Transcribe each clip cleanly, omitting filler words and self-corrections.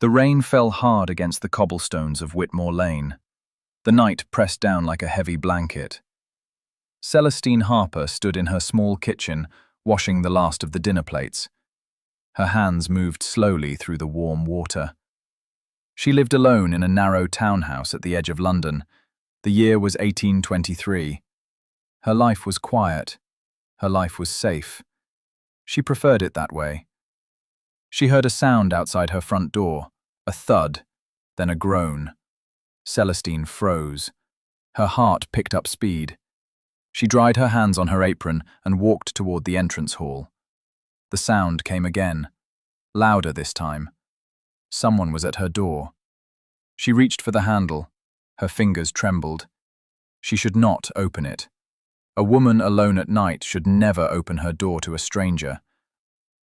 The rain fell hard against the cobblestones of Whitmore Lane. The night pressed down like a heavy blanket. Celestine Harper stood in her small kitchen, washing the last of the dinner plates. Her hands moved slowly through the warm water. She lived alone in a narrow townhouse at the edge of London. The year was 1823. Her life was quiet. Her life was safe. She preferred it that way. She heard a sound outside her front door, a thud, then a groan. Celestine froze. Her heart picked up speed. She dried her hands on her apron and walked toward the entrance hall. The sound came again, louder this time. Someone was at her door. She reached for the handle. Her fingers trembled. She should not open it. A woman alone at night should never open her door to a stranger.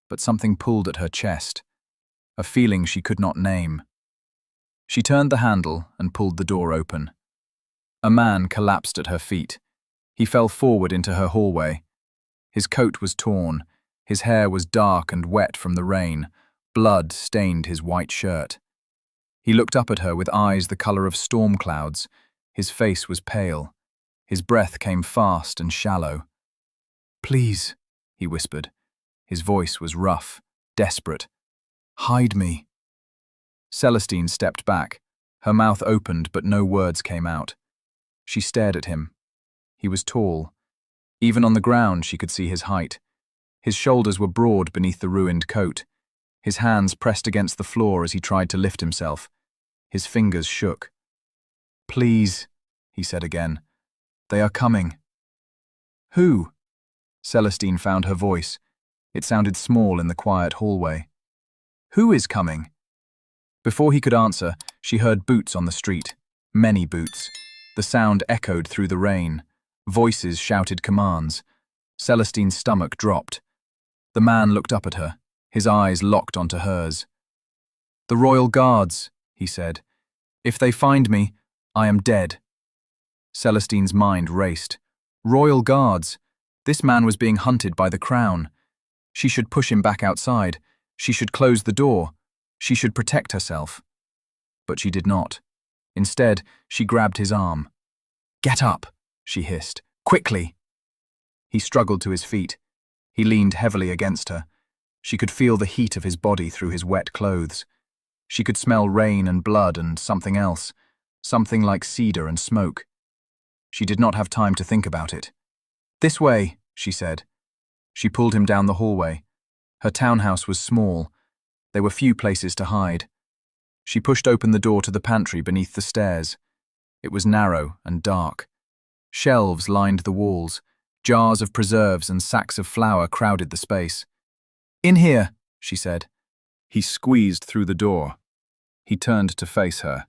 But something pulled at her chest, a feeling she could not name. She turned the handle and pulled the door open. A man collapsed at her feet. He fell forward into her hallway. His coat was torn. His hair was dark and wet from the rain. Blood stained his white shirt. He looked up at her with eyes the color of storm clouds. His face was pale. His breath came fast and shallow. "Please," he whispered. His voice was rough, desperate. "Hide me." Celestine stepped back. Her mouth opened, but no words came out. She stared at him. He was tall. Even on the ground she could see his height. His shoulders were broad beneath the ruined coat. His hands pressed against the floor as he tried to lift himself. His fingers shook. "Please," he said again. "They are coming." "Who?" Celestine found her voice. It sounded small in the quiet hallway. "Who is coming?" Before he could answer, she heard boots on the street. Many boots. The sound echoed through the rain. Voices shouted commands. Celestine's stomach dropped. The man looked up at her, his eyes locked onto hers. "The Royal Guards," he said. "If they find me, I am dead." Celestine's mind raced. Royal Guards. This man was being hunted by the Crown. She should push him back outside. She should close the door. She should protect herself. But she did not. Instead, she grabbed his arm. "Get up," she hissed. "Quickly!" He struggled to his feet. He leaned heavily against her. She could feel the heat of his body through his wet clothes. She could smell rain and blood and something else, something like cedar and smoke. She did not have time to think about it. "This way," she said. She pulled him down the hallway. Her townhouse was small. There were few places to hide. She pushed open the door to the pantry beneath the stairs. It was narrow and dark. Shelves lined the walls. Jars of preserves and sacks of flour crowded the space. "In here," she said. He squeezed through the door. He turned to face her.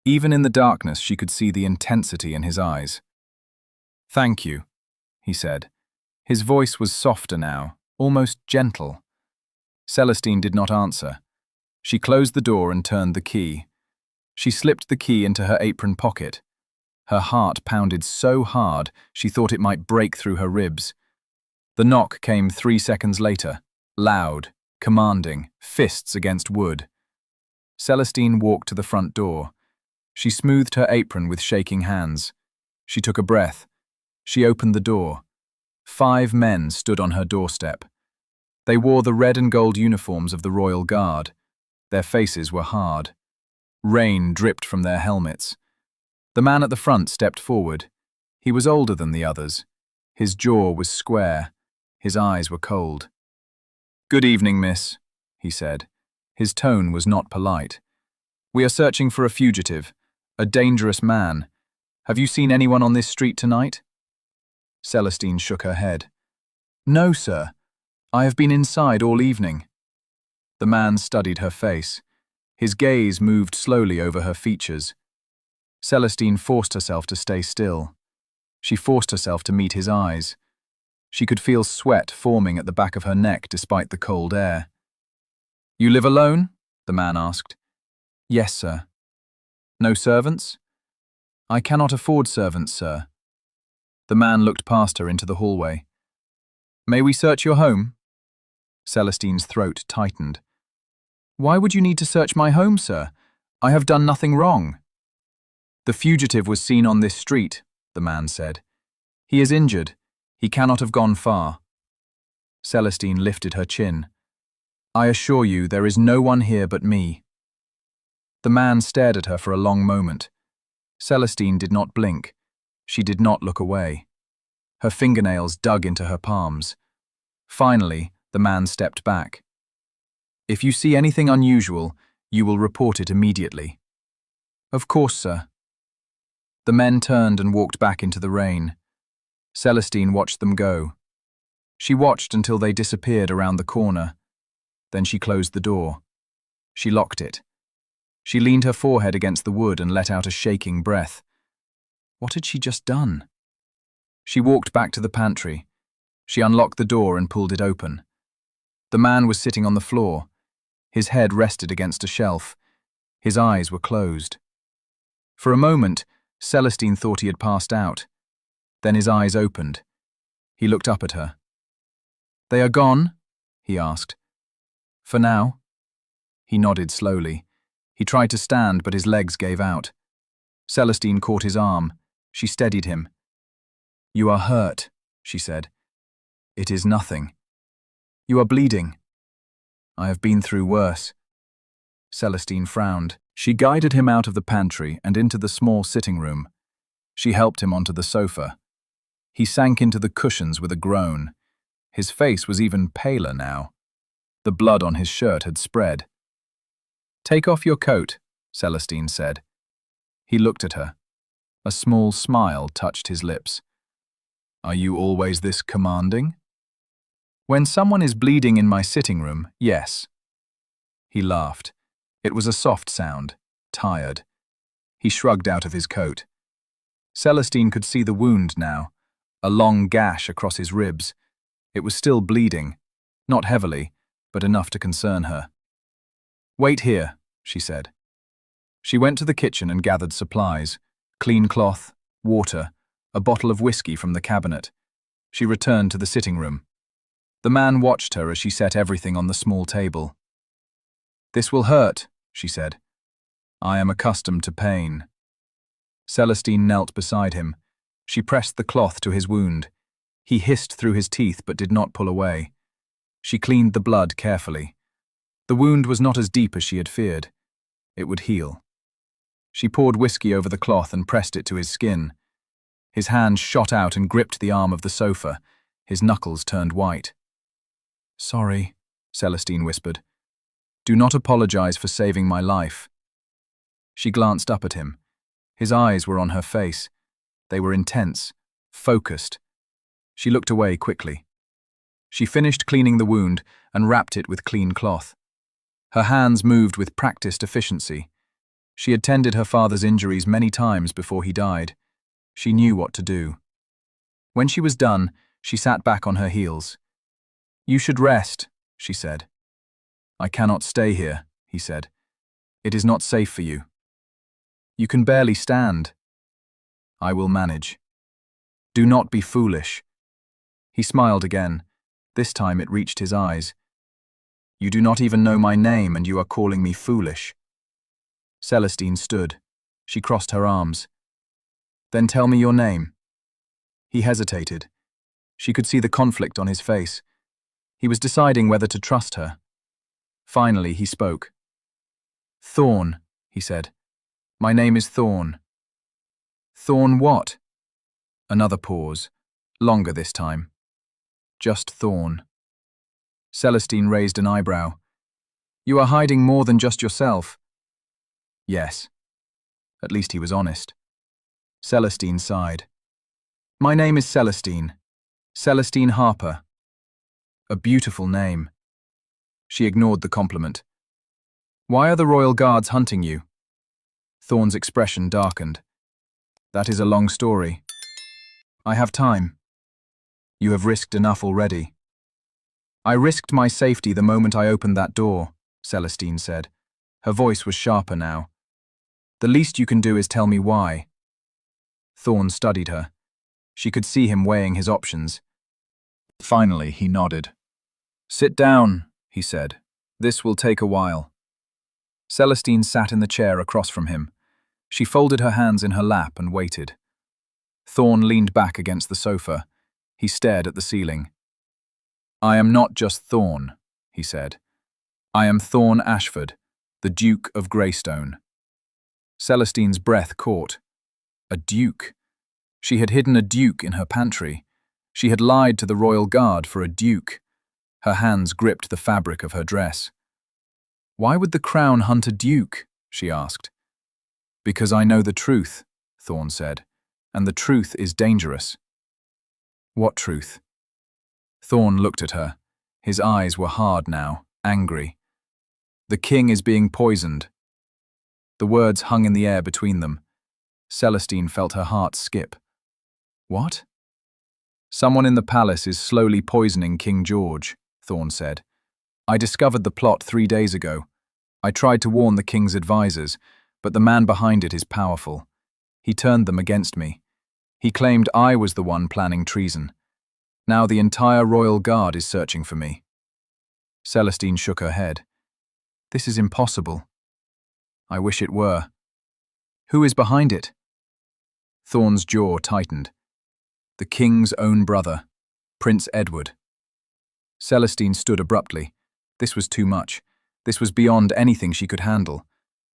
Even in the darkness, she could see the intensity in his eyes. "Thank you," he said. His voice was softer now, almost gentle. Celestine did not answer. She closed the door and turned the key. She slipped the key into her apron pocket. Her heart pounded so hard she thought it might break through her ribs. The knock came 3 seconds later, loud, commanding, fists against wood. Celestine walked to the front door. She smoothed her apron with shaking hands. She took a breath. She opened the door. 5 men stood on her doorstep. They wore the red and gold uniforms of the Royal Guard. Their faces were hard. Rain dripped from their helmets. The man at the front stepped forward. He was older than the others. His jaw was square. His eyes were cold. "Good evening, miss," he said. His tone was not polite. "We are searching for a fugitive, a dangerous man. Have you seen anyone on this street tonight?" Celestine shook her head. "No, sir. I have been inside all evening." The man studied her face. His gaze moved slowly over her features. Celestine forced herself to stay still. She forced herself to meet his eyes. She could feel sweat forming at the back of her neck despite the cold air. "You live alone?" the man asked. "Yes, sir." "No servants?" "I cannot afford servants, sir." The man looked past her into the hallway. "May we search your home?" Celestine's throat tightened. Why would you need to search my home, sir? I have done nothing wrong. The fugitive was seen on this street, the man said. He is injured. He cannot have gone far. Celestine lifted her chin. I assure you there is no one here but me. The man stared at her for a long moment. Celestine did not blink. She did not look away. Her fingernails dug into her palms. Finally, the man stepped back. If you see anything unusual, you will report it immediately. Of course, sir. The men turned and walked back into the rain. Celestine watched them go. She watched until they disappeared around the corner. Then she closed the door. She locked it. She leaned her forehead against the wood and let out a shaking breath. What had she just done? She walked back to the pantry. She unlocked the door and pulled it open. The man was sitting on the floor. His head rested against a shelf. His eyes were closed. For a moment, Celestine thought he had passed out. Then his eyes opened. He looked up at her. They are gone? He asked. For now. He nodded slowly. He tried to stand, but his legs gave out. Celestine caught his arm. She steadied him. You are hurt, she said. It is nothing. You are bleeding. I have been through worse. Celestine frowned. She guided him out of the pantry and into the small sitting room. She helped him onto the sofa. He sank into the cushions with a groan. His face was even paler now. The blood on his shirt had spread. Take off your coat, Celestine said. He looked at her. A small smile touched his lips. Are you always this commanding? When someone is bleeding in my sitting room, yes. He laughed. It was a soft sound, tired. He shrugged out of his coat. Celestine could see the wound now, a long gash across his ribs. It was still bleeding, not heavily, but enough to concern her. Wait here, she said. She went to the kitchen and gathered supplies, clean cloth, water, a bottle of whiskey from the cabinet. She returned to the sitting room. The man watched her as she set everything on the small table. This will hurt, she said. I am accustomed to pain. Celestine knelt beside him. She pressed the cloth to his wound. He hissed through his teeth but did not pull away. She cleaned the blood carefully. The wound was not as deep as she had feared. It would heal. She poured whiskey over the cloth and pressed it to his skin. His hand shot out and gripped the arm of the sofa. His knuckles turned white. Sorry, Celestine whispered. Do not apologize for saving my life. She glanced up at him. His eyes were on her face. They were intense, focused. She looked away quickly. She finished cleaning the wound and wrapped it with clean cloth. Her hands moved with practiced efficiency. She had tended her father's injuries many times before he died. She knew what to do. When she was done, she sat back on her heels. You should rest, she said. I cannot stay here, he said. It is not safe for you. You can barely stand. I will manage. Do not be foolish. He smiled again. This time it reached his eyes. You do not even know my name and you are calling me foolish. Celestine stood. She crossed her arms. Then tell me your name. He hesitated. She could see the conflict on his face. He was deciding whether to trust her. Finally, he spoke. Thorn, he said. My name is Thorn. Thorn what? Another pause. Longer this time. Just Thorn. Celestine raised an eyebrow. You are hiding more than just yourself. Yes. At least he was honest. Celestine sighed. My name is Celestine. Celestine Harper. A beautiful name. She ignored the compliment. Why are the Royal Guards hunting you? Thorn's expression darkened. That is a long story. I have time. You have risked enough already. I risked my safety the moment I opened that door, Celestine said. Her voice was sharper now. The least you can do is tell me why. Thorn studied her. She could see him weighing his options. Finally, he nodded. Sit down, he said. This will take a while. Celestine sat in the chair across from him. She folded her hands in her lap and waited. Thorn leaned back against the sofa. He stared at the ceiling. "I am not just Thorn," he said. "I am Thorn Ashford, the Duke of Greystone." Celestine's breath caught. A duke. She had hidden a duke in her pantry. She had lied to the royal guard for a duke. Her hands gripped the fabric of her dress. "Why would the crown hunt a duke?" she asked. "Because I know the truth," Thorn said, "and the truth is dangerous." "What truth?" Thorn looked at her. His eyes were hard now, angry. "The king is being poisoned." The words hung in the air between them. Celestine felt her heart skip. "What?" "Someone in the palace is slowly poisoning King George," Thorn said. "I discovered the plot 3 days ago. I tried to warn the king's advisors, but the man behind it is powerful. He turned them against me. He claimed I was the one planning treason. Now the entire royal guard is searching for me." Celestine shook her head. "This is impossible." "I wish it were." "Who is behind it?" Thorn's jaw tightened. "The king's own brother, Prince Edward." Celestine stood abruptly. This was too much. This was beyond anything she could handle.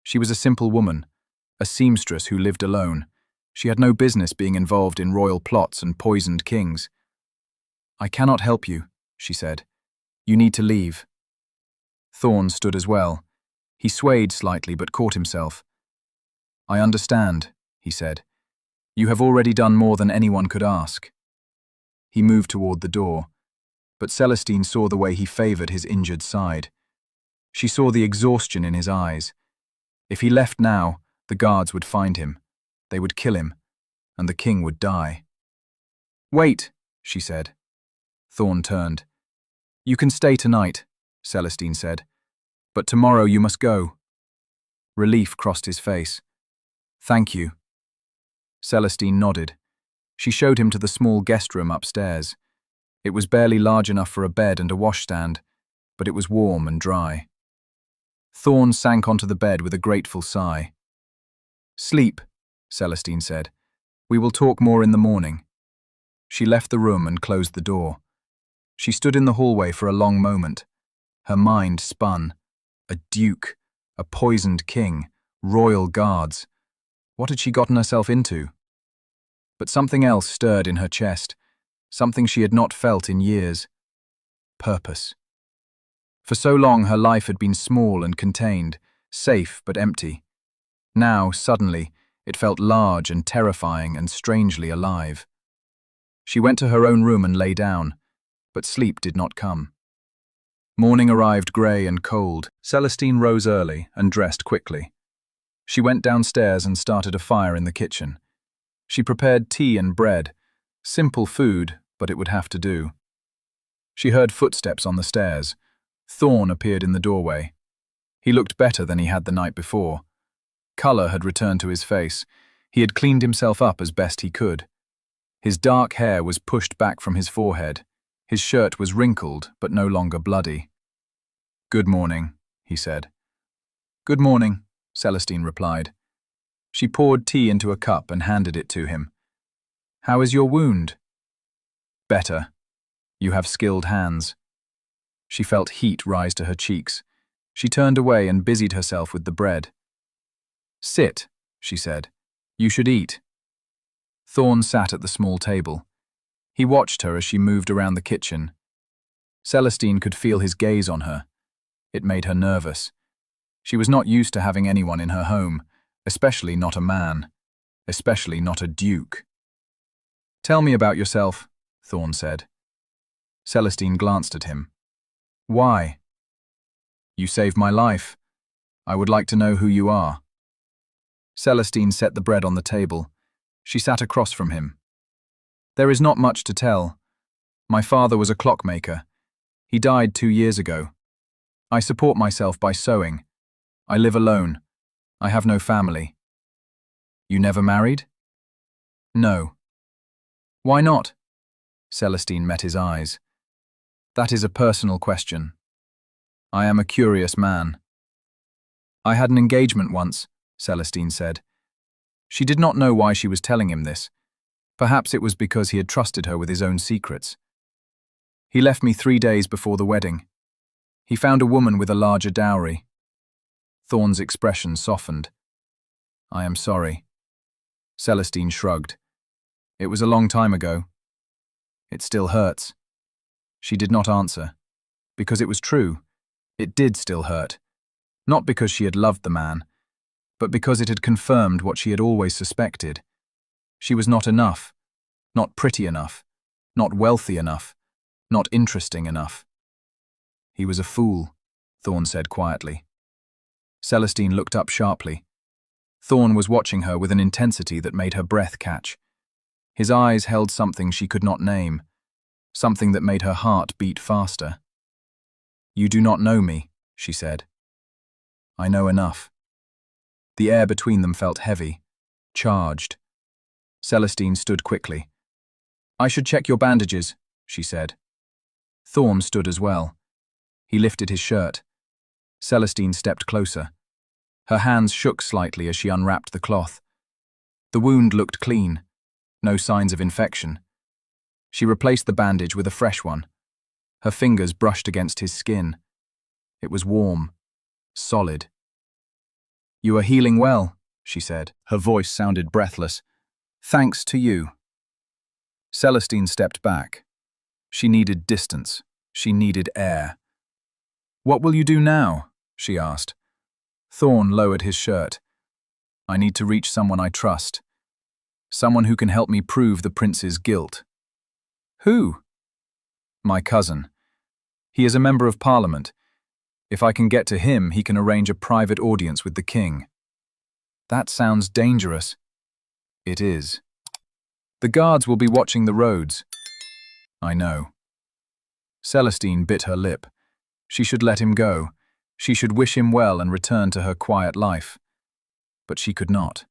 She was a simple woman, a seamstress who lived alone. She had no business being involved in royal plots and poisoned kings. "I cannot help you," she said. "You need to leave." Thorn stood as well. He swayed slightly but caught himself. "I understand," he said. "You have already done more than anyone could ask." He moved toward the door, but Celestine saw the way he favored his injured side. She saw the exhaustion in his eyes. If he left now, the guards would find him. They would kill him, and the king would die. "Wait," she said. Thorn turned. "You can stay tonight," Celestine said, "but tomorrow you must go." Relief crossed his face. "Thank you." Celestine nodded. She showed him to the small guest room upstairs. It was barely large enough for a bed and a washstand, but it was warm and dry. Thorn sank onto the bed with a grateful sigh. "Sleep," Celestine said. "We will talk more in the morning." She left the room and closed the door. She stood in the hallway for a long moment. Her mind spun. A duke, a poisoned king, royal guards. What had she gotten herself into? But something else stirred in her chest, something she had not felt in years. Purpose. For so long her life had been small and contained, safe but empty. Now, suddenly, it felt large and terrifying and strangely alive. She went to her own room and lay down, but sleep did not come. Morning arrived grey and cold. Celestine rose early and dressed quickly. She went downstairs and started a fire in the kitchen. She prepared tea and bread. Simple food, but it would have to do. She heard footsteps on the stairs. Thorn appeared in the doorway. He looked better than he had the night before. Colour had returned to his face. He had cleaned himself up as best he could. His dark hair was pushed back from his forehead. His shirt was wrinkled, but no longer bloody. "Good morning," he said. "Good morning," Celestine replied. She poured tea into a cup and handed it to him. "How is your wound?" "Better. You have skilled hands." She felt heat rise to her cheeks. She turned away and busied herself with the bread. "Sit," she said. "You should eat." Thorn sat at the small table. He watched her as she moved around the kitchen. Celestine could feel his gaze on her. It made her nervous. She was not used to having anyone in her home, especially not a man, especially not a duke. "Tell me about yourself," Thorn said. Celestine glanced at him. "Why?" "You saved my life. I would like to know who you are." Celestine set the bread on the table. She sat across from him. "There is not much to tell. My father was a clockmaker. He died 2 years ago. I support myself by sewing. I live alone. I have no family." "You never married?" "No." "Why not?" Celestine met his eyes. "That is a personal question. I am a curious man." I had an engagement once, Celestine said. She did not know why she was telling him this. Perhaps it was because he had trusted her with his own secrets. He left me 3 days before the wedding. He found a woman with a larger dowry. Thorn's expression softened. I am sorry. Celestine shrugged. It was a long time ago. It still hurts. She did not answer. Because it was true. It did still hurt. Not because she had loved the man, but because it had confirmed what she had always suspected. She was not enough. Not pretty enough. Not wealthy enough. Not interesting enough. He was a fool, Thorn said quietly. Celestine looked up sharply. Thorn was watching her with an intensity that made her breath catch. His eyes held something she could not name, something that made her heart beat faster. You do not know me, she said. I know enough. The air between them felt heavy, charged. Celestine stood quickly. I should check your bandages, she said. Thorn stood as well. He lifted his shirt. Celestine stepped closer. Her hands shook slightly as she unwrapped the cloth. The wound looked clean. No signs of infection. She replaced the bandage with a fresh one. Her fingers brushed against his skin. It was warm, solid. You are healing well, she said. Her voice sounded breathless. Thanks to you. Celestine stepped back. She needed distance. She needed air. What will you do now? She asked. Thorn lowered his shirt. I need to reach someone I trust. Someone who can help me prove the prince's guilt. Who? My cousin. He is a member of Parliament. If I can get to him, he can arrange a private audience with the king. That sounds dangerous. It is. The guards will be watching the roads. I know. Celestine bit her lip. She should let him go. She should wish him well and return to her quiet life. But she could not.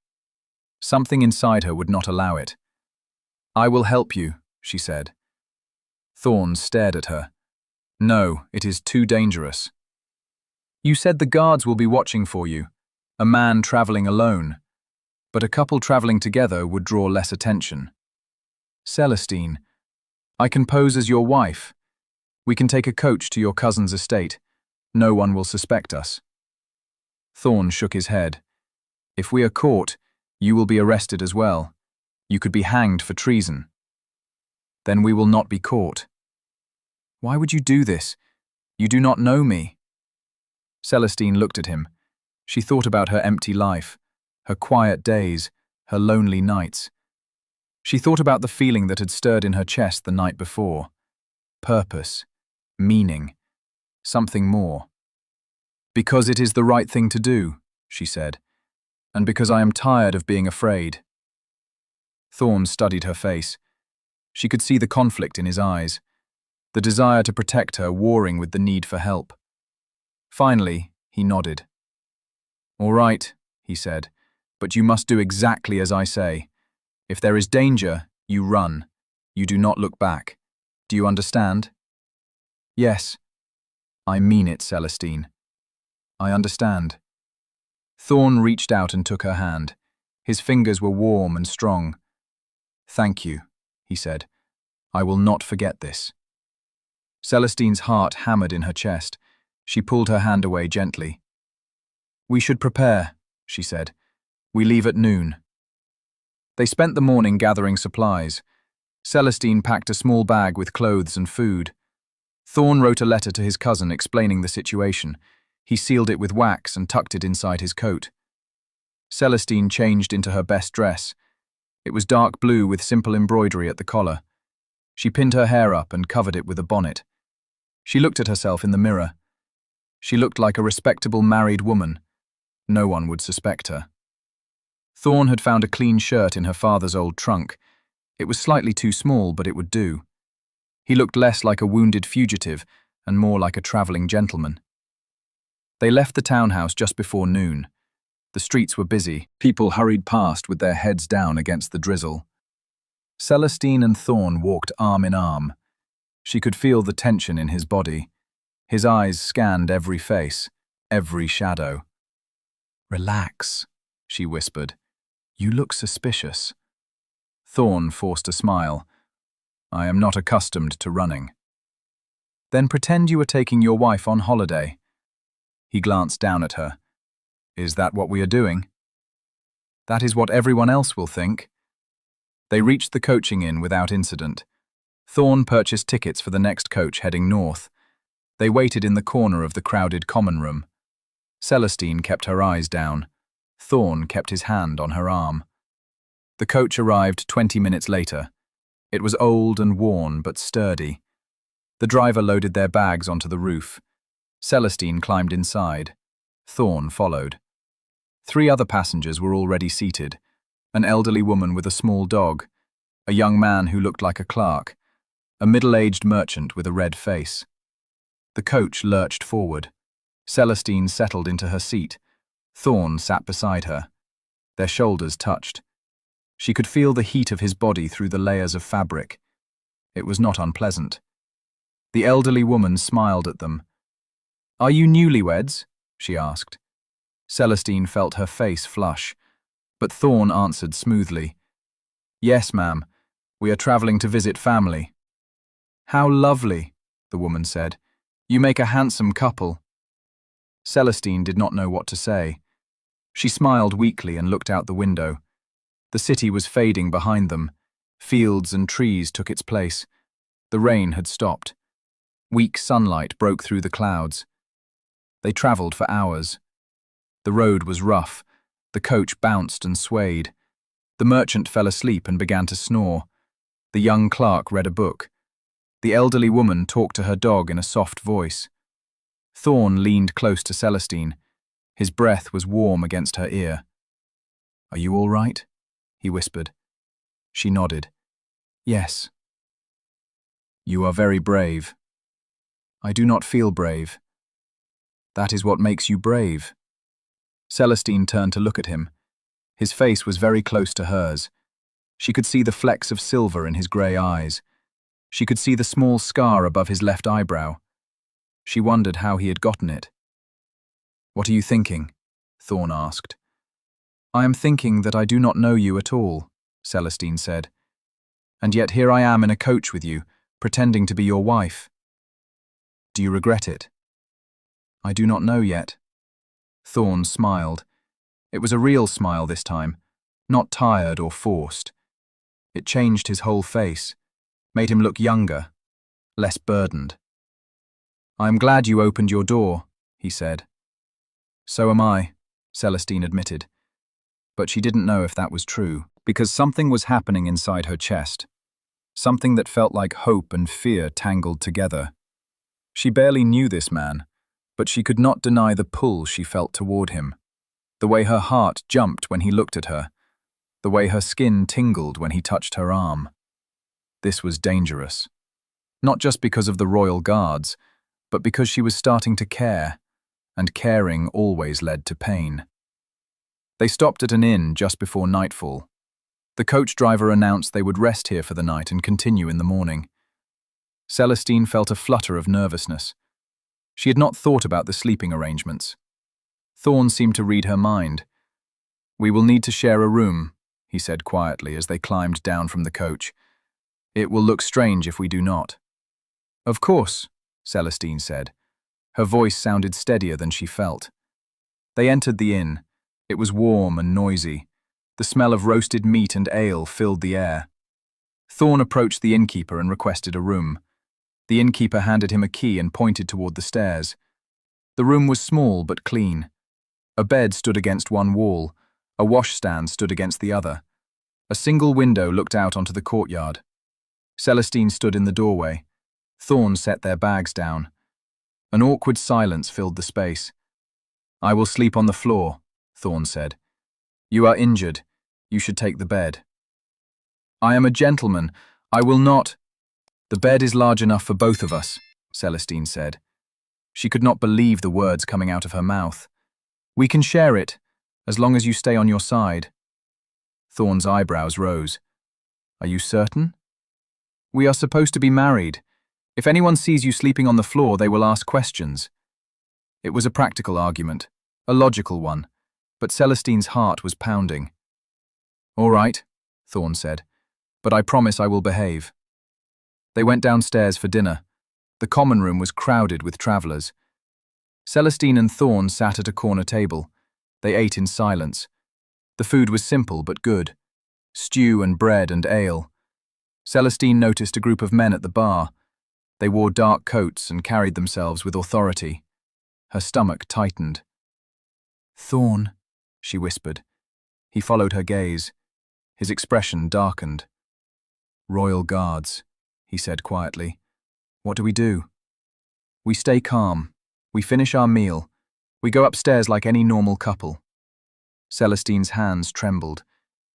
Something inside her would not allow it. I will help you, she said. Thorn stared at her. No, it is too dangerous. You said the guards will be watching for you, a man traveling alone. But a couple traveling together would draw less attention. Celestine, I can pose as your wife. We can take a coach to your cousin's estate. No one will suspect us. Thorn shook his head. If we are caught, you will be arrested as well. You could be hanged for treason. Then we will not be caught. Why would you do this? You do not know me. Celestine looked at him. She thought about her empty life, her quiet days, her lonely nights. She thought about the feeling that had stirred in her chest the night before. Purpose, meaning, something more. Because it is the right thing to do, she said, and because I am tired of being afraid. Thorn studied her face. She could see the conflict in his eyes, the desire to protect her warring with the need for help. Finally, he nodded. All right, he said, but you must do exactly as I say. If there is danger, you run. You do not look back. Do you understand? Yes. I mean it, Celestine. I understand. Thorn reached out and took her hand. His fingers were warm and strong. Thank you, he said. I will not forget this. Celestine's heart hammered in her chest. She pulled her hand away gently. We should prepare, she said. We leave at noon. They spent the morning gathering supplies. Celestine packed a small bag with clothes and food. Thorn wrote a letter to his cousin explaining the situation. He sealed it with wax and tucked it inside his coat. Celestine changed into her best dress. It was dark blue with simple embroidery at the collar. She pinned her hair up and covered it with a bonnet. She looked at herself in the mirror. She looked like a respectable married woman. No one would suspect her. Thorn had found a clean shirt in her father's old trunk. It was slightly too small, but it would do. He looked less like a wounded fugitive and more like a travelling gentleman. They left the townhouse just before noon. The streets were busy. People hurried past with their heads down against the drizzle. Celestine and Thorn walked arm in arm. She could feel the tension in his body. His eyes scanned every face, every shadow. Relax, she whispered. You look suspicious. Thorn forced a smile. I am not accustomed to running. Then pretend you are taking your wife on holiday. He glanced down at her. Is that what we are doing? That is what everyone else will think. They reached the coaching inn without incident. Thorn purchased tickets for the next coach heading north. They waited in the corner of the crowded common room. Celestine kept her eyes down. Thorn kept his hand on her arm. The coach arrived 20 minutes later. It was old and worn but sturdy. The driver loaded their bags onto the roof. Celestine climbed inside. Thorn followed. 3 other passengers were already seated. An elderly woman with a small dog, a young man who looked like a clerk, a middle-aged merchant with a red face. The coach lurched forward. Celestine settled into her seat. Thorn sat beside her. Their shoulders touched. She could feel the heat of his body through the layers of fabric. It was not unpleasant. The elderly woman smiled at them. Are you newlyweds? She asked. Celestine felt her face flush, but Thorn answered smoothly. Yes, ma'am. We are traveling to visit family. How lovely, the woman said. You make a handsome couple. Celestine did not know what to say. She smiled weakly and looked out the window. The city was fading behind them. Fields and trees took its place. The rain had stopped. Weak sunlight broke through the clouds. They travelled for hours. The road was rough. The coach bounced and swayed. The merchant fell asleep and began to snore. The young clerk read a book. The elderly woman talked to her dog in a soft voice. Thorn leaned close to Celestine. His breath was warm against her ear. Are you all right? He whispered. She nodded. Yes. You are very brave. I do not feel brave. That is what makes you brave. Celestine turned to look at him. His face was very close to hers. She could see the flecks of silver in his grey eyes. She could see the small scar above his left eyebrow. She wondered how he had gotten it. What are you thinking? Thorn asked. I am thinking that I do not know you at all, Celestine said. And yet here I am in a coach with you, pretending to be your wife. Do you regret it? I do not know yet. Thorn smiled. It was a real smile this time, not tired or forced. It changed his whole face, made him look younger, less burdened. I am glad you opened your door, he said. So am I, Celestine admitted. But she didn't know if that was true, because something was happening inside her chest. Something that felt like hope and fear tangled together. She barely knew this man, but she could not deny the pull she felt toward him. The way her heart jumped when he looked at her. The way her skin tingled when he touched her arm. This was dangerous. Not just because of the royal guards, but because she was starting to care, and caring always led to pain. They stopped at an inn just before nightfall. The coach driver announced they would rest here for the night and continue in the morning. Celestine felt a flutter of nervousness. She had not thought about the sleeping arrangements. Thorn seemed to read her mind. We will need to share a room, he said quietly as they climbed down from the coach. It will look strange if we do not. Of course, Celestine said. Her voice sounded steadier than she felt. They entered the inn. It was warm and noisy. The smell of roasted meat and ale filled the air. Thorn approached the innkeeper and requested a room. The innkeeper handed him a key and pointed toward the stairs. The room was small but clean. A bed stood against one wall. A washstand stood against the other. A single window looked out onto the courtyard. Celestine stood in the doorway. Thorn set their bags down. An awkward silence filled the space. I will sleep on the floor, Thorn said. You are injured. You should take the bed. I am a gentleman. I will not. The bed is large enough for both of us, Celestine said. She could not believe the words coming out of her mouth. We can share it, as long as you stay on your side. Thorn's eyebrows rose. Are you certain? We are supposed to be married. If anyone sees you sleeping on the floor, they will ask questions. It was a practical argument, a logical one. but Celestine's heart was pounding. "All right," Thorn said, "but I promise I will behave." They went downstairs for dinner. The common room was crowded with travellers. Celestine and Thorn sat at a corner table. They ate in silence. The food was simple but good. Stew and bread and ale. Celestine noticed a group of men at the bar. They wore dark coats and carried themselves with authority. Her stomach tightened. "Thorn," she whispered. He followed her gaze. His expression darkened. "Royal Guards," he said quietly. "What do we do?" "We stay calm. We finish our meal. We go upstairs like any normal couple." Celestine's hands trembled.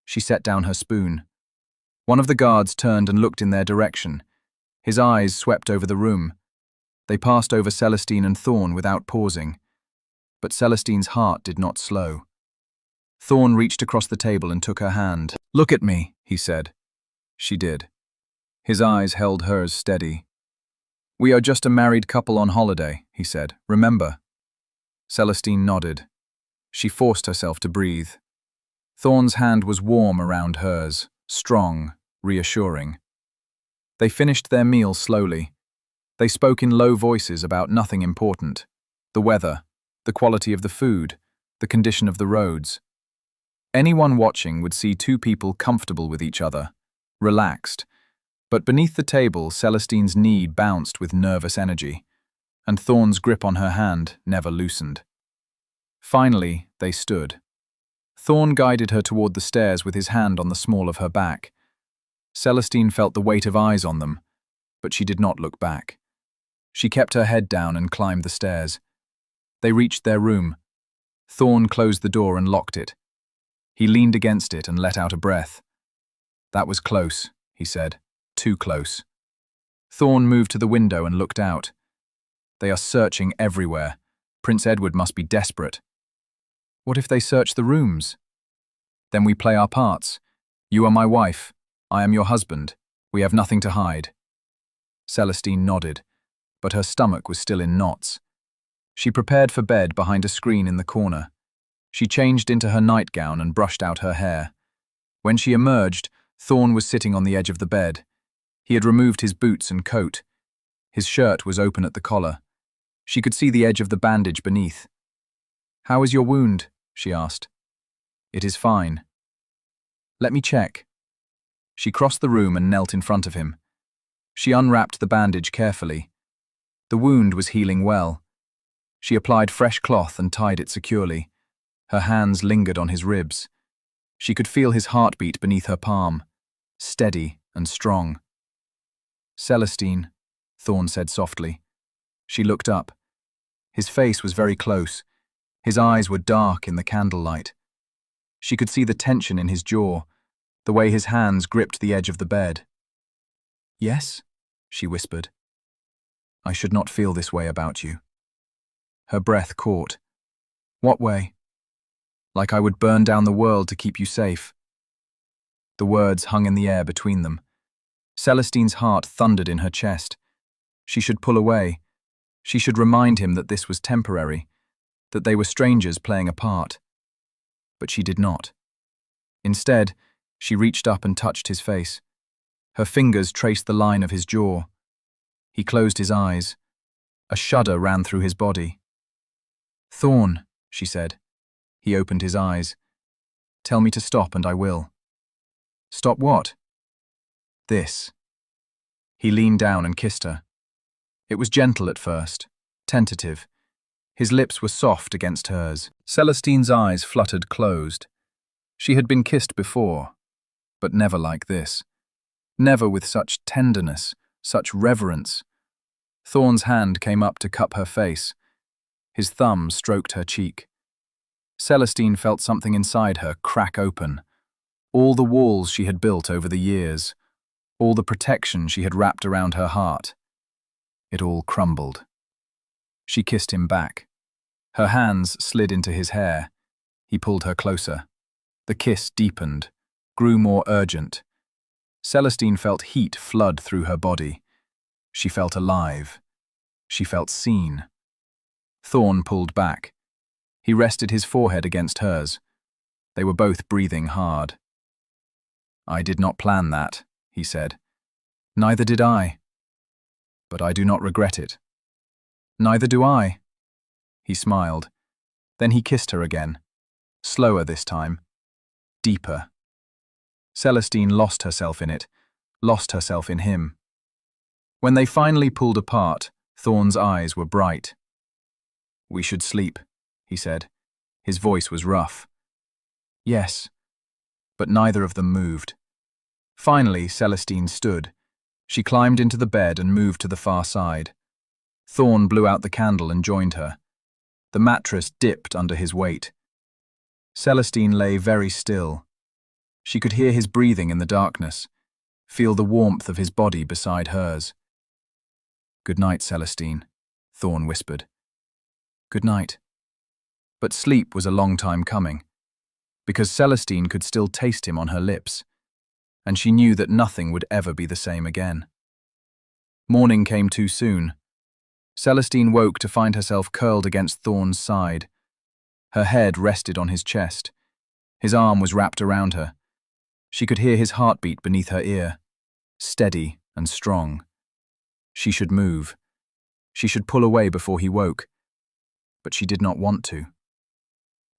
She set down her spoon. One of the guards turned and looked in their direction. His eyes swept over the room. They passed over Celestine and Thorn without pausing. But Celestine's heart did not slow. Thorn reached across the table and took her hand. "Look at me," he said. She did. His eyes held hers steady. "We are just a married couple on holiday," he said. "Remember?" Celestine nodded. She forced herself to breathe. Thorn's hand was warm around hers, strong, reassuring. They finished their meal slowly. They spoke in low voices about nothing important. The weather, the quality of the food, the condition of the roads. Anyone watching would see two people comfortable with each other, relaxed. But beneath the table, Celestine's knee bounced with nervous energy, and Thorn's grip on her hand never loosened. Finally, they stood. Thorn guided her toward the stairs with his hand on the small of her back. Celestine felt the weight of eyes on them, but she did not look back. She kept her head down and climbed the stairs. They reached their room. Thorn closed the door and locked it. He leaned against it and let out a breath. "That was close," he said. "Too close." Thorn moved to the window and looked out. "They are searching everywhere. Prince Edward must be desperate." "What if they search the rooms?" "Then we play our parts. You are my wife. I am your husband. We have nothing to hide." Celestine nodded, but her stomach was still in knots. She prepared for bed behind a screen in the corner. She changed into her nightgown and brushed out her hair. When she emerged, Thorn was sitting on the edge of the bed. He had removed his boots and coat. His shirt was open at the collar. She could see the edge of the bandage beneath. "How is your wound?" she asked. "It is fine." "Let me check." She crossed the room and knelt in front of him. She unwrapped the bandage carefully. The wound was healing well. She applied fresh cloth and tied it securely. Her hands lingered on his ribs. She could feel his heartbeat beneath her palm, steady and strong. "Celestine," Thorn said softly. She looked up. His face was very close. His eyes were dark in the candlelight. She could see the tension in his jaw, the way his hands gripped the edge of the bed. "Yes?" she whispered. "I should not feel this way about you." Her breath caught. "What way?" "Like I would burn down the world to keep you safe." The words hung in the air between them. Celestine's heart thundered in her chest. She should pull away. She should remind him that this was temporary, that they were strangers playing a part. But she did not. Instead, she reached up and touched his face. Her fingers traced the line of his jaw. He closed his eyes. A shudder ran through his body. "Thorn," she said. He opened his eyes. "Tell me to stop and I will." "Stop what?" "This." He leaned down and kissed her. It was gentle at first, tentative. His lips were soft against hers. Celestine's eyes fluttered closed. She had been kissed before, but never like this. Never with such tenderness, such reverence. Thorn's hand came up to cup her face. His thumb stroked her cheek. Celestine felt something inside her crack open. All the walls she had built over the years, all the protection she had wrapped around her heart. It all crumbled. She kissed him back. Her hands slid into his hair. He pulled her closer. The kiss deepened, grew more urgent. Celestine felt heat flood through her body. She felt alive. She felt seen. Thorn pulled back. He rested his forehead against hers. They were both breathing hard. "I did not plan that," he said. "Neither did I. But I do not regret it." "Neither do I." He smiled. Then he kissed her again. Slower this time. Deeper. Celestine lost herself in it, lost herself in him. When they finally pulled apart, Thorn's eyes were bright. "We should sleep," he said. His voice was rough. "Yes." But neither of them moved. Finally, Celestine stood. She climbed into the bed and moved to the far side. Thorn blew out the candle and joined her. The mattress dipped under his weight. Celestine lay very still. She could hear his breathing in the darkness, feel the warmth of his body beside hers. "Good night, Celestine," Thorn whispered. "Good night." But sleep was a long time coming, because Celestine could still taste him on her lips, and she knew that nothing would ever be the same again. Morning came too soon. Celestine woke to find herself curled against Thorn's side. Her head rested on his chest. His arm was wrapped around her. She could hear his heartbeat beneath her ear, steady and strong. She should move. She should pull away before he woke. But she did not want to.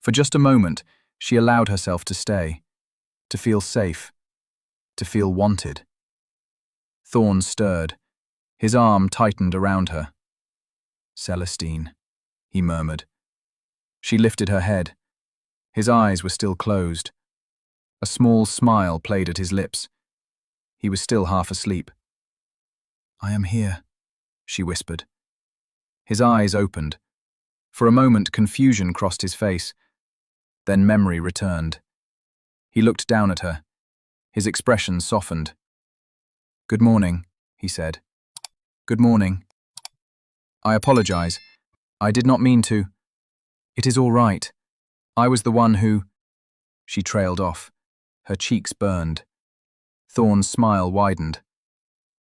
For just a moment, she allowed herself to stay, to feel safe, to feel wanted. Thorn stirred. His arm tightened around her. "Celestine," he murmured. She lifted her head. His eyes were still closed. A small smile played at his lips. He was still half asleep. "I am here," she whispered. His eyes opened. For a moment, confusion crossed his face. Then memory returned. He looked down at her. His expression softened. "Good morning," he said. "Good morning. I apologize. I did not mean to. It is all right. I was the one who—" She trailed off. Her cheeks burned. Thorn's smile widened.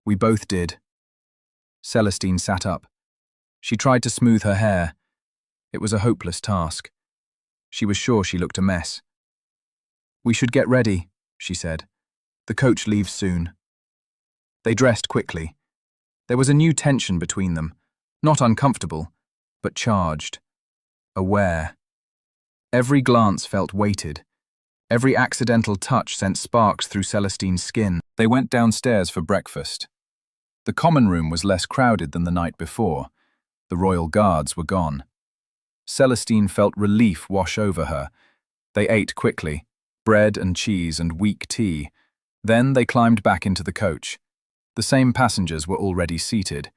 "We both did." Celestine sat up. She tried to smooth her hair. It was a hopeless task. She was sure she looked a mess. "We should get ready," she said. "The coach leaves soon." They dressed quickly. There was a new tension between them, not uncomfortable, but charged, aware. Every glance felt weighted. Every accidental touch sent sparks through Celestine's skin. They went downstairs for breakfast. The common room was less crowded than the night before. The royal guards were gone. Celestine felt relief wash over her. They ate quickly, bread and cheese and weak tea. Then they climbed back into the coach. The same passengers were already seated.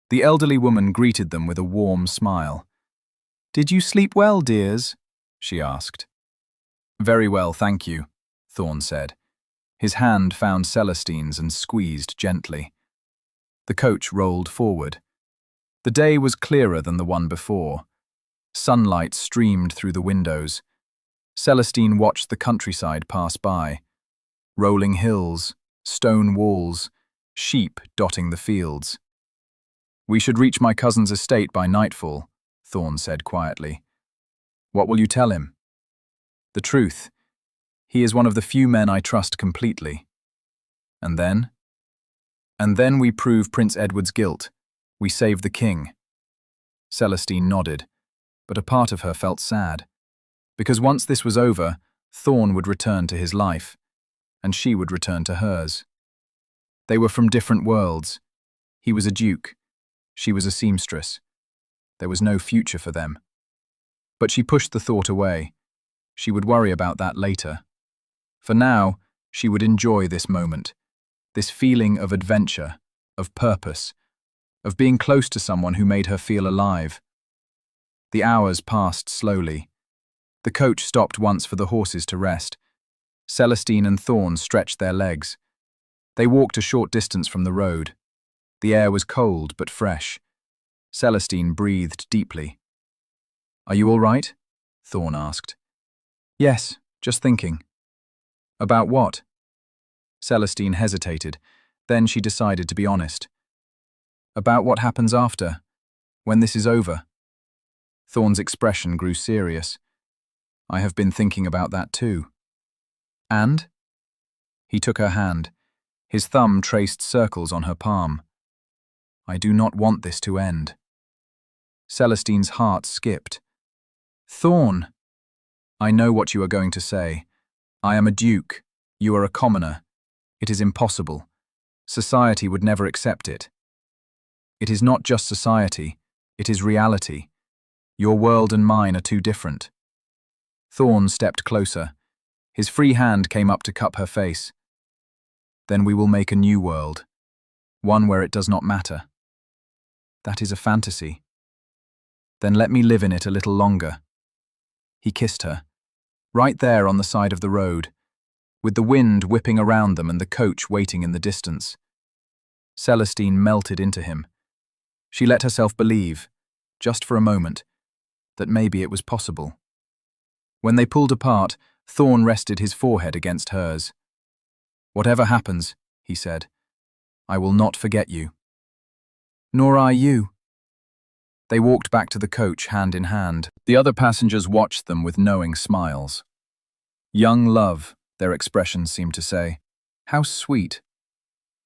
The elderly woman greeted them with a warm smile. "Did you sleep well, dears?" she asked. "Very well, thank you," Thorn said. His hand found Celestine's and squeezed gently. The coach rolled forward. The day was clearer than the one before. Sunlight streamed through the windows. Celestine watched the countryside pass by. Rolling hills, stone walls, sheep dotting the fields. "We should reach my cousin's estate by nightfall," Thorn said quietly. "What will you tell him?" "The truth. He is one of the few men I trust completely." "And then?" "And then we prove Prince Edward's guilt. We save the king." Celestine nodded, but a part of her felt sad. Because once this was over, Thorn would return to his life, and she would return to hers. They were from different worlds. He was a duke. She was a seamstress. There was no future for them. But she pushed the thought away. She would worry about that later. For now, she would enjoy this moment, this feeling of adventure, of purpose, of being close to someone who made her feel alive. The hours passed slowly. The coach stopped once for the horses to rest. Celestine and Thorn stretched their legs. They walked a short distance from the road. The air was cold but fresh. Celestine breathed deeply. "Are you all right?" Thorn asked. "Yes, just thinking." "About what?" Celestine hesitated. Then she decided to be honest. "About what happens after, when this is over." Thorn's expression grew serious. I have been thinking about that too. And? He took her hand. His thumb traced circles on her palm. I do not want this to end. Celestine's heart skipped. Thorn! I know what you are going to say. I am a duke. You are a commoner. It is impossible. Society would never accept it. It is not just society. It is reality. Your world and mine are too different. Thorn stepped closer. His free hand came up to cup her face. Then we will make a new world. One where it does not matter. That is a fantasy. Then let me live in it a little longer. He kissed her. Right there on the side of the road, with the wind whipping around them and the coach waiting in the distance. Celestine melted into him. She let herself believe, just for a moment, that maybe it was possible. When they pulled apart, Thorn rested his forehead against hers. Whatever happens, he said, I will not forget you. Nor I you. They walked back to the coach hand in hand. The other passengers watched them with knowing smiles. Young love, their expressions seemed to say. How sweet.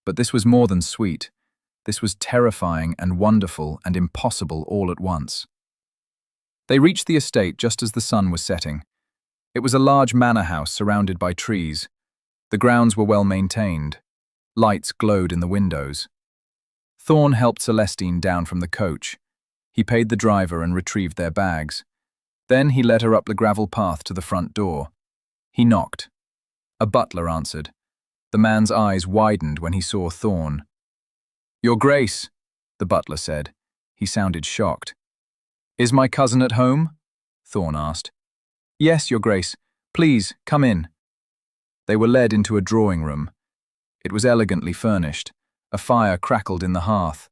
But this was more than sweet. This was terrifying and wonderful and impossible all at once. They reached the estate just as the sun was setting. It was a large manor house surrounded by trees. The grounds were well maintained. Lights glowed in the windows. Thorn helped Celestine down from the coach. He paid the driver and retrieved their bags. Then he led her up the gravel path to the front door. He knocked. A butler answered. The man's eyes widened when he saw Thorn. Your Grace, the butler said. He sounded shocked. Is my cousin at home? Thorn asked. Yes, Your Grace. Please, come in. They were led into a drawing room. It was elegantly furnished. A fire crackled in the hearth.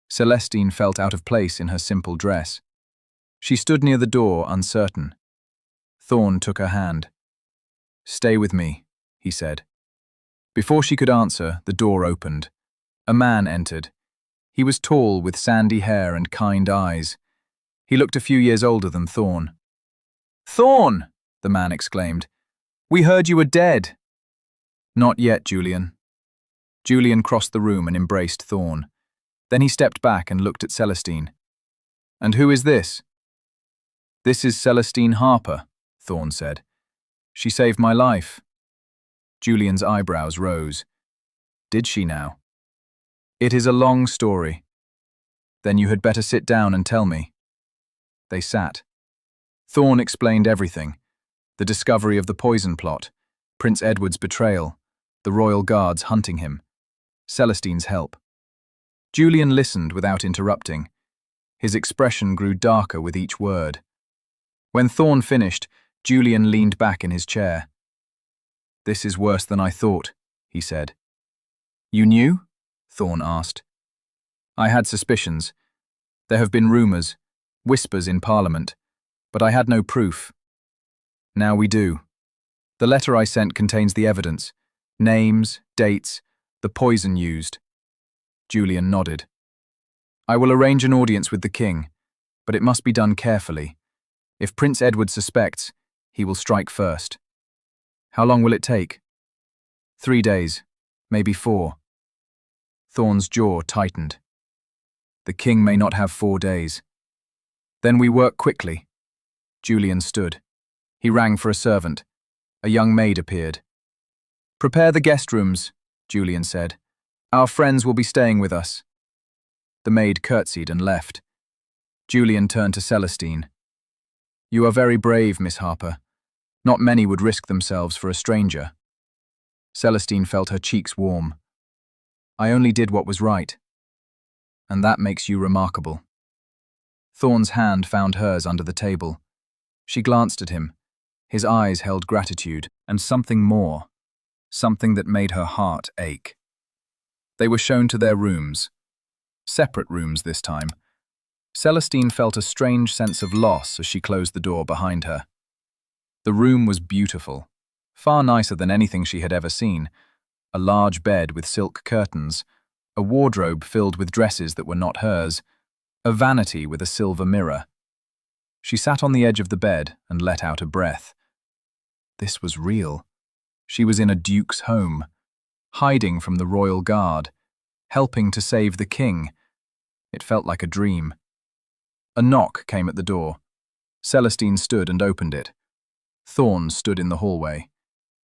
Celestine felt out of place in her simple dress. She stood near the door, uncertain. Thorn took her hand. Stay with me, he said. Before she could answer, the door opened. A man entered. He was tall, with sandy hair and kind eyes. He looked a few years older than Thorn. Thorn! The man exclaimed. We heard you were dead. Not yet, Julian. Julian crossed the room and embraced Thorn. Then he stepped back and looked at Celestine. And who is this? This is Celestine Harper, Thorn said. She saved my life. Julian's eyebrows rose. Did she now? It is a long story. Then you had better sit down and tell me. They sat. Thorn explained everything. The discovery of the poison plot, Prince Edward's betrayal, the royal guards hunting him, Celestine's help. Julian listened without interrupting. His expression grew darker with each word. When Thorn finished, Julian leaned back in his chair. This is worse than I thought, he said. You knew? Thorn asked. I had suspicions. There have been rumours, whispers in Parliament, but I had no proof. Now we do. The letter I sent contains the evidence, names, dates, the poison used. Julian nodded. I will arrange an audience with the king, but it must be done carefully. If Prince Edward suspects, he will strike first. How long will it take? 3 days, maybe 4. Thorn's jaw tightened. The king may not have 4 days. Then we work quickly. Julian stood. He rang for a servant. A young maid appeared. Prepare the guest rooms, Julian said. Our friends will be staying with us. The maid curtsied and left. Julian turned to Celestine. You are very brave, Miss Harper. Not many would risk themselves for a stranger. Celestine felt her cheeks warm. I only did what was right. And that makes you remarkable. Thorn's hand found hers under the table. She glanced at him. His eyes held gratitude and something more, something that made her heart ache. They were shown to their rooms. Separate rooms this time. Celestine felt a strange sense of loss as she closed the door behind her. The room was beautiful, far nicer than anything she had ever seen. A large bed with silk curtains, a wardrobe filled with dresses that were not hers, a vanity with a silver mirror. She sat on the edge of the bed and let out a breath. This was real. She was in a duke's home, hiding from the royal guard, helping to save the king. It felt like a dream. A knock came at the door. Celestine stood and opened it. Thorn stood in the hallway.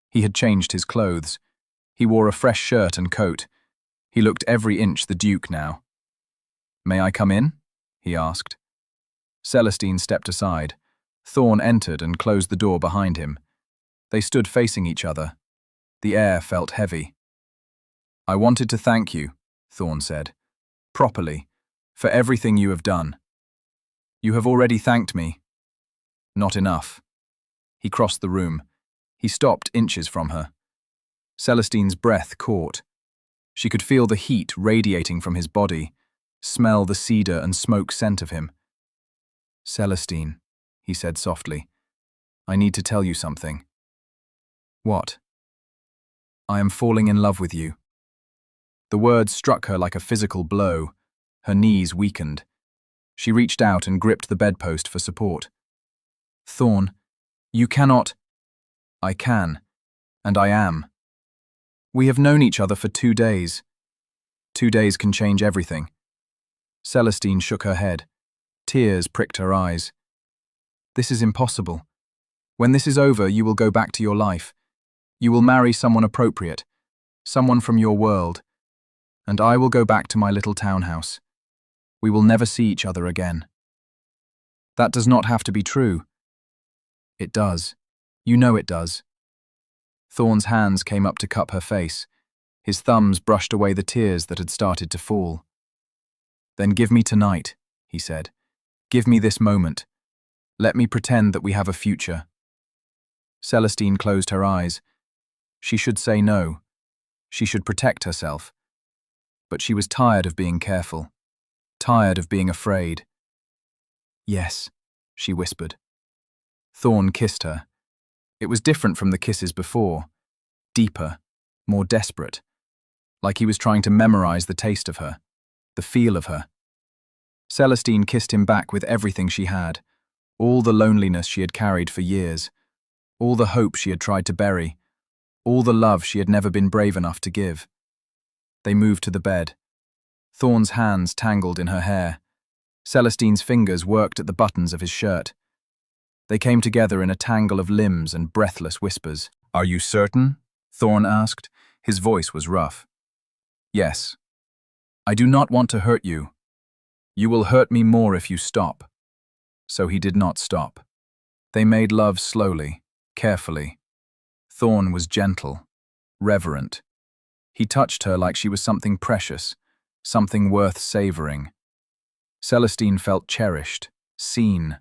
He had changed his clothes. He wore a fresh shirt and coat. He looked every inch the duke now. "May I come in?" he asked. Celestine stepped aside. Thorn entered and closed the door behind him. They stood facing each other. The air felt heavy. "I wanted to thank you," Thorn said, "properly, for everything you have done." "You have already thanked me." "Not enough." He crossed the room. He stopped inches from her. Celestine's breath caught. She could feel the heat radiating from his body, smell the cedar and smoke scent of him. "Celestine," he said softly, "I need to tell you something." "What?" "I am falling in love with you." The words struck her like a physical blow. Her knees weakened. She reached out and gripped the bedpost for support. "Thorn, you cannot—" "I can, and I am. We have known each other for 2 days. 2 days can change everything." Celestine shook her head. Tears pricked her eyes. "This is impossible. When this is over, you will go back to your life. You will marry someone appropriate, someone from your world, and I will go back to my little townhouse. We will never see each other again." "That does not have to be true." "It does. You know it does." Thorn's hands came up to cup her face. His thumbs brushed away the tears that had started to fall. "Then give me tonight," he said. "Give me this moment. Let me pretend that we have a future." Celestine closed her eyes. She should say no. She should protect herself. But she was tired of being careful, tired of being afraid. "Yes," she whispered. Thorn kissed her. It was different from the kisses before, deeper, more desperate, like he was trying to memorize the taste of her, the feel of her. Celestine kissed him back with everything she had, all the loneliness she had carried for years, all the hope she had tried to bury, all the love she had never been brave enough to give. They moved to the bed. Thorn's hands tangled in her hair. Celestine's fingers worked at the buttons of his shirt. They came together in a tangle of limbs and breathless whispers. "Are you certain?" Thorn asked. His voice was rough. "Yes. I do not want to hurt you. You will hurt me more if you stop." So he did not stop. They made love slowly, carefully. Thorn was gentle, reverent. He touched her like she was something precious, something worth savoring. Celestine felt cherished, seen,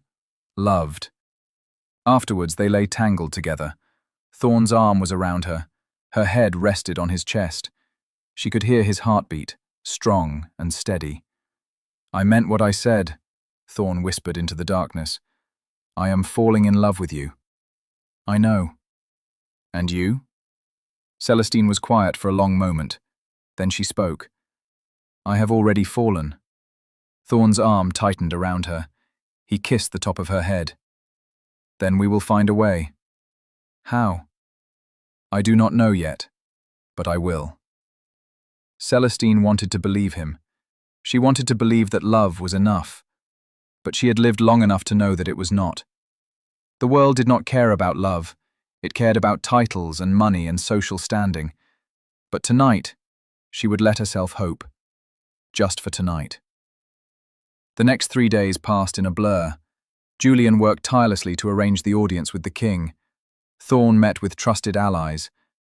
loved. Afterwards, they lay tangled together. Thorn's arm was around her. Her head rested on his chest. She could hear his heartbeat, strong and steady. "I meant what I said," Thorn whispered into the darkness. "I am falling in love with you." "I know." "And you?" Celestine was quiet for a long moment. Then she spoke. "I have already fallen." Thorn's arm tightened around her. He kissed the top of her head. "Then we will find a way." "How?" "I do not know yet, but I will." Celestine wanted to believe him. She wanted to believe that love was enough. But she had lived long enough to know that it was not. The world did not care about love. It cared about titles and money and social standing. But tonight, she would let herself hope. Just for tonight. The next 3 days passed in a blur. Julian worked tirelessly to arrange the audience with the king. Thorn met with trusted allies.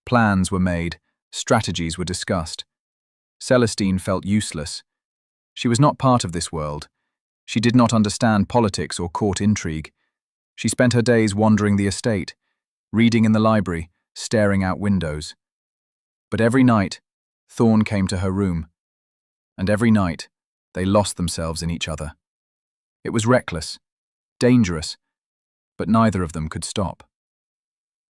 Plans were made. Strategies were discussed. Celestine felt useless. She was not part of this world. She did not understand politics or court intrigue. She spent her days wandering the estate, reading in the library, staring out windows. But every night, Thorn came to her room. And every night, they lost themselves in each other. It was reckless, dangerous, but neither of them could stop.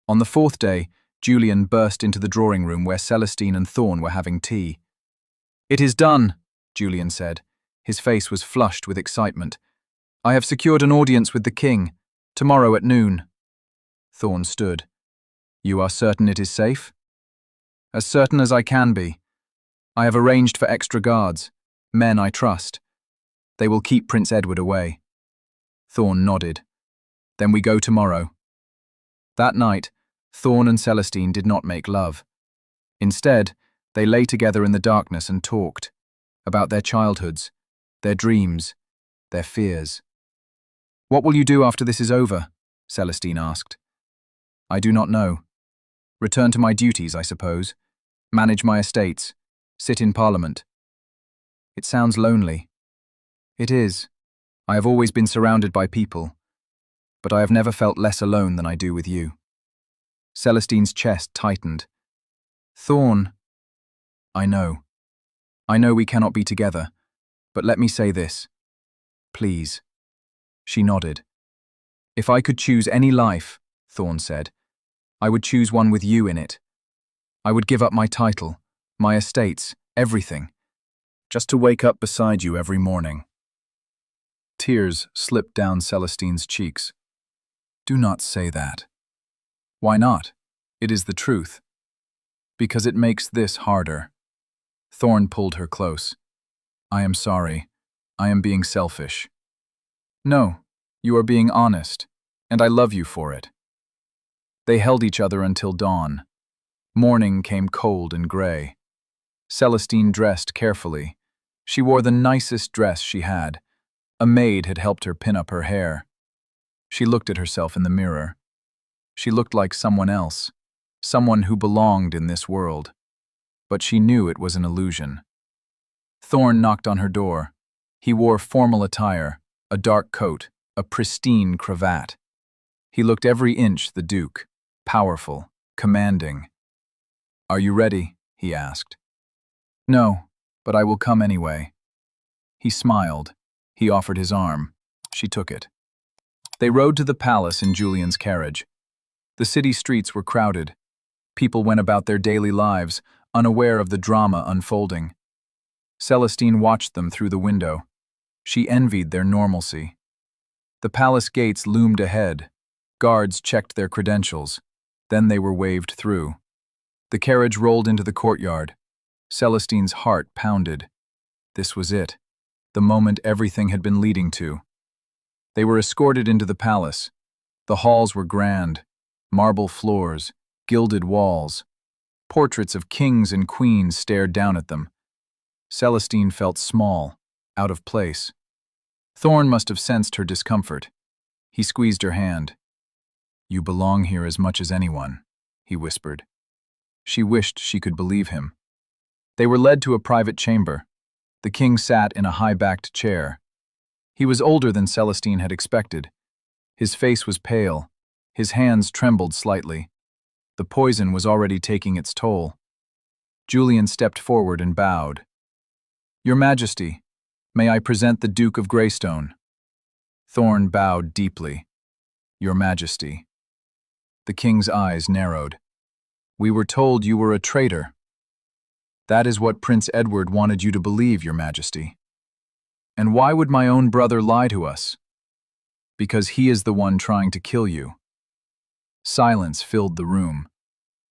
On the 4th day, Julian burst into the drawing room where Celestine and Thorn were having tea. "It is done," Julian said. His face was flushed with excitement. I have secured an audience with the king, tomorrow at noon. Thorn stood. You are certain it is safe? As certain as I can be. I have arranged for extra guards, men I trust. They will keep Prince Edward away. Thorn nodded. Then we go tomorrow. That night, Thorn and Celestine did not make love. Instead, they lay together in the darkness and talked about their childhoods, their dreams, their fears. What will you do after this is over? Celestine asked. I do not know. Return to my duties, I suppose. Manage my estates. Sit in Parliament. It sounds lonely. It is. I have always been surrounded by people, but I have never felt less alone than I do with you. Celestine's chest tightened. Thorn. I know. I know we cannot be together, but let me say this. Please. She nodded. If I could choose any life, Thorn said, I would choose one with you in it. I would give up my title, my estates, everything, just to wake up beside you every morning. Tears slipped down Celestine's cheeks. Do not say that. Why not? It is the truth. Because it makes this harder. Thorn pulled her close. I am sorry. I am being selfish. No, you are being honest, and I love you for it. They held each other until dawn. Morning came cold and gray. Celestine dressed carefully. She wore the nicest dress she had. A maid had helped her pin up her hair. She looked at herself in the mirror. She looked like someone else, someone who belonged in this world. But she knew it was an illusion. Thorn knocked on her door. He wore formal attire, a dark coat, a pristine cravat. He looked every inch the Duke, powerful, commanding. Are you ready? He asked. No, but I will come anyway. He smiled. He offered his arm. She took it. They rode to the palace in Julian's carriage. The city streets were crowded. People went about their daily lives, unaware of the drama unfolding. Celestine watched them through the window. She envied their normalcy. The palace gates loomed ahead. Guards checked their credentials. Then they were waved through. The carriage rolled into the courtyard. Celestine's heart pounded. This was it, the moment everything had been leading to. They were escorted into the palace. The halls were grand, marble floors, gilded walls. Portraits of kings and queens stared down at them. Celestine felt small, out of place. Thorn must have sensed her discomfort. He squeezed her hand. You belong here as much as anyone, he whispered. She wished she could believe him. They were led to a private chamber. The king sat in a high-backed chair. He was older than Celestine had expected. His face was pale. His hands trembled slightly. The poison was already taking its toll. Julian stepped forward and bowed. Your Majesty, may I present the Duke of Greystone? Thorn bowed deeply. Your Majesty. The king's eyes narrowed. We were told you were a traitor. That is what Prince Edward wanted you to believe, Your Majesty. And why would my own brother lie to us? Because he is the one trying to kill you. Silence filled the room.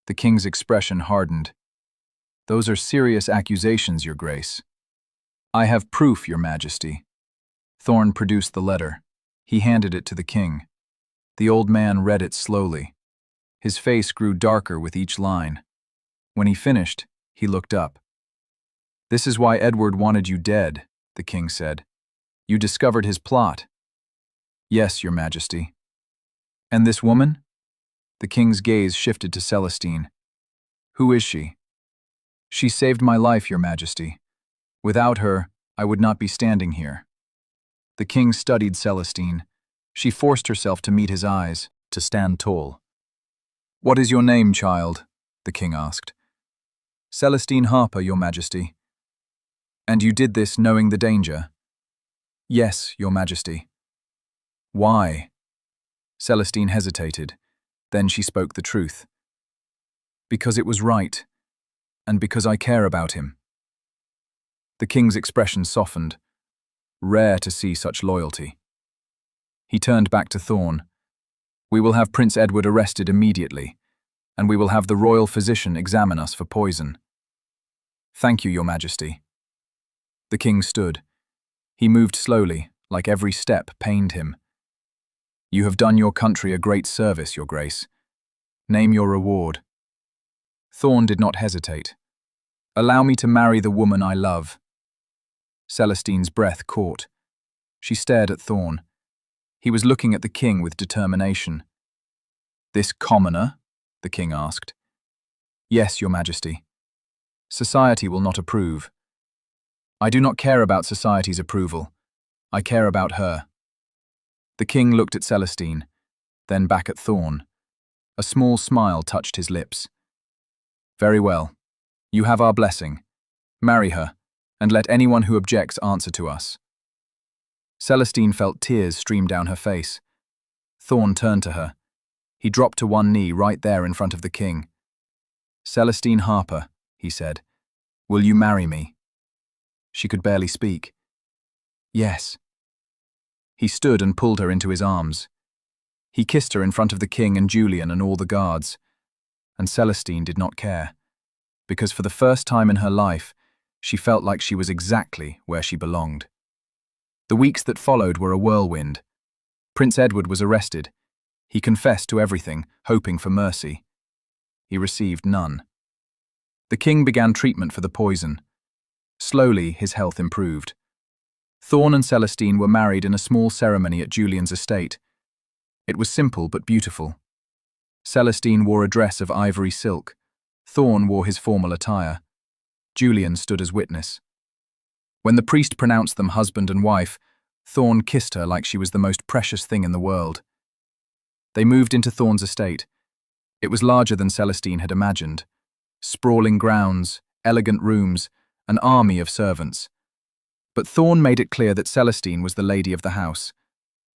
The king's expression hardened. Those are serious accusations, Your Grace. I have proof, Your Majesty. Thorn produced the letter. He handed it to the king. The old man read it slowly. His face grew darker with each line. When he finished, he looked up. This is why Edward wanted you dead, the king said. You discovered his plot. Yes, Your Majesty. And this woman? The king's gaze shifted to Celestine. Who is she? She saved my life, Your Majesty. Without her, I would not be standing here. The king studied Celestine. She forced herself to meet his eyes, to stand tall. What is your name, child? The king asked. Celestine Harper, Your Majesty. And you did this knowing the danger? Yes, Your Majesty. Why? Celestine hesitated. Then she spoke the truth. Because it was right, and because I care about him. The king's expression softened. Rare to see such loyalty. He turned back to Thorn. "We will have Prince Edward arrested immediately, and we will have the royal physician examine us for poison." "Thank you, Your Majesty." The king stood. He moved slowly, like every step pained him. "You have done your country a great service, Your Grace. Name your reward." Thorn did not hesitate. "Allow me to marry the woman I love." Celestine's breath caught. She stared at Thorn. He was looking at the king with determination. "This commoner?" the king asked. "Yes, Your Majesty. Society will not approve." "I do not care about society's approval. I care about her." The king looked at Celestine, then back at Thorn. A small smile touched his lips. "Very well. You have our blessing. Marry her, and let anyone who objects answer to us." Celestine felt tears stream down her face. Thorn turned to her. He dropped to one knee right there in front of the king. "Celestine Harper," he said, "will you marry me?" She could barely speak. "Yes." He stood and pulled her into his arms. He kissed her in front of the king and Julian and all the guards. And Celestine did not care, because for the first time in her life, she felt like she was exactly where she belonged. The weeks that followed were a whirlwind. Prince Edward was arrested. He confessed to everything, hoping for mercy. He received none. The king began treatment for the poison. Slowly, his health improved. Thorn and Celestine were married in a small ceremony at Julian's estate. It was simple but beautiful. Celestine wore a dress of ivory silk. Thorn wore his formal attire. Julian stood as witness. When the priest pronounced them husband and wife, Thorn kissed her like she was the most precious thing in the world. They moved into Thorn's estate. It was larger than Celestine had imagined. Sprawling grounds, elegant rooms, an army of servants. But Thorn made it clear that Celestine was the lady of the house.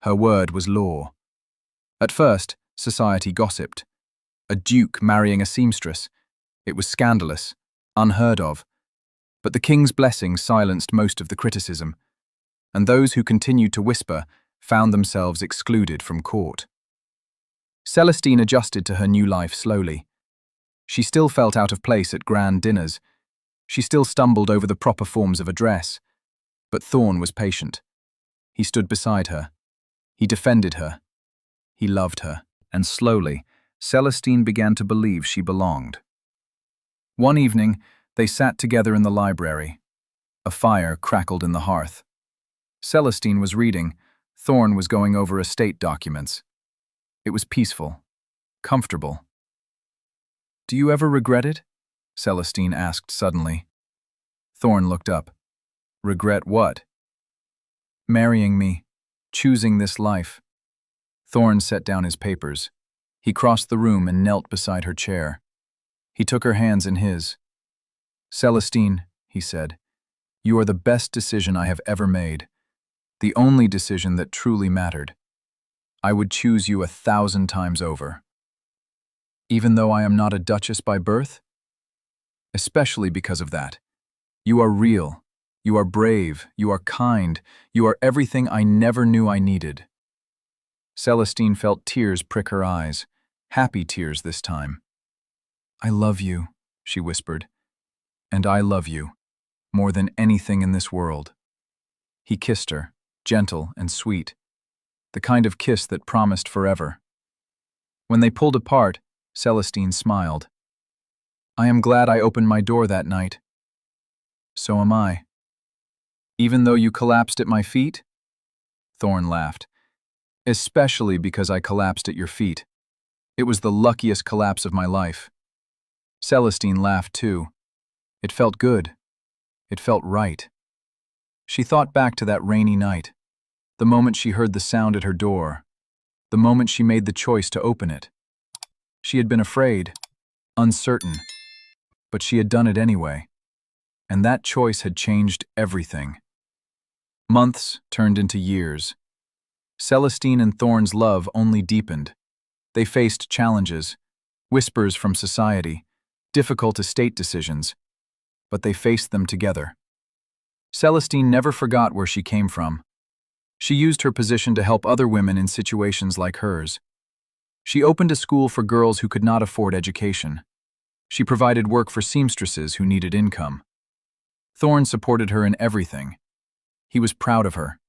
Her word was law. At first, society gossiped. A duke marrying a seamstress. It was scandalous, unheard of. But the king's blessing silenced most of the criticism, and those who continued to whisper found themselves excluded from court. Celestine adjusted to her new life slowly. She still felt out of place at grand dinners. She still stumbled over the proper forms of address. But Thorn was patient. He stood beside her. He defended her. He loved her. And slowly, Celestine began to believe she belonged. One evening, they sat together in the library. A fire crackled in the hearth. Celestine was reading. Thorn was going over estate documents. It was peaceful, comfortable. "Do you ever regret it?" Celestine asked suddenly. Thorn looked up. "Regret what?" "Marrying me, choosing this life." Thorn set down his papers. He crossed the room and knelt beside her chair. He took her hands in his. "Celestine," he said, "you are the best decision I have ever made. The only decision that truly mattered. I would choose you 1,000 times over. Even though I am not a duchess by birth? Especially because of that. You are real. You are brave. You are kind. You are everything I never knew I needed." Celestine felt tears prick her eyes, happy tears this time. "I love you," she whispered. "And I love you, more than anything in this world." He kissed her, gentle and sweet, the kind of kiss that promised forever. When they pulled apart, Celestine smiled. "I am glad I opened my door that night." "So am I." "Even though you collapsed at my feet?" Thorn laughed. "Especially because I collapsed at your feet. It was the luckiest collapse of my life." Celestine laughed too. It felt good. It felt right. She thought back to that rainy night, the moment she heard the sound at her door, the moment she made the choice to open it. She had been afraid, uncertain, but she had done it anyway. And that choice had changed everything. Months turned into years. Celestine and Thorn's love only deepened. They faced challenges, whispers from society, difficult estate decisions, but they faced them together. Celestine never forgot where she came from. She used her position to help other women in situations like hers. She opened a school for girls who could not afford education. She provided work for seamstresses who needed income. Thorne supported her in everything. He was proud of her.